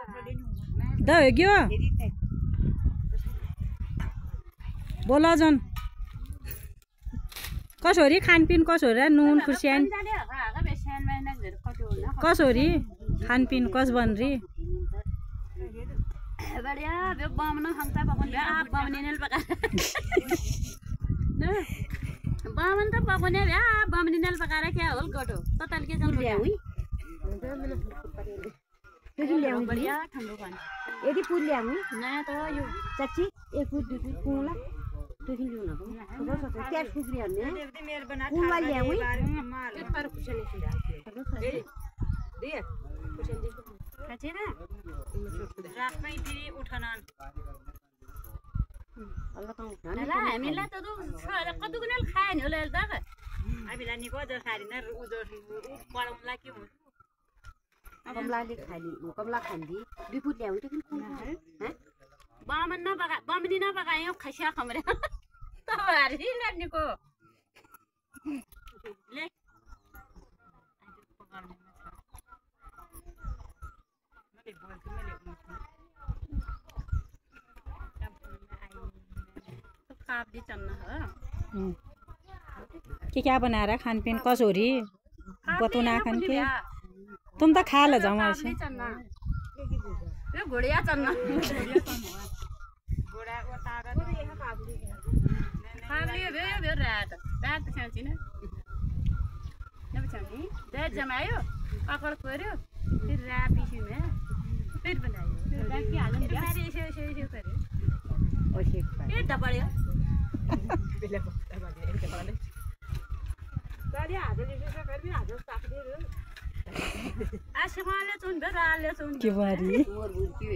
the हो गयो बोला जन कसोरी खानपिन कसोरी नुन खुर्सियान कसोरी खानपिन कस बनरी बढ़िया बे बामना हंगता पकन बे आप बामने नेल पका न बामन त पकने बे आप बामने नेल पका रे क्या होल गटो ततल के जन ल्या हुई बढ़िया ठंडो पानी यदि फूल ल्या हुई ना तो यो चाची एक फूल दुई फूल कुला तो ही लो ना तो क्या फूल ल्या ने कुला ल्या हुई के पर कुछ नहीं फिरा दे कुछ नहीं खाचे ना रातमै फेरि उठन अल्लाह त होला हामीलाई त कदुको नेल खाए नि होला त हामीलाई नि गजर खारी न उजर पढाउनला के हुन्छ कमलाले खाली कमला खान्दी दुई फूल ल्या हुई त किन कुला हैं बामन न पका बामनी न पकायो खसिया खमरे त भारी लड्नेको ले क्या बना रहा खान पीन कसोरी बतुना खान के तुम तो खा ले जाओ ऐसे ये घोड़िया चन्ना घोड़ा वो तारा खा लिए बे रात छाउँछ न नबछाउने दे जमायो पकड पर्यो फिर रापिसु में फिर बनायो राखी हाल्नु नि फेरि यसो गर्यो ओके ए डबल्यो बेला पक्का भने एउटा भने गाडी हातले यसो गर्मी हात ताक्दै र आसमाले चुन बे राले चुन के बारी मोर बुर्की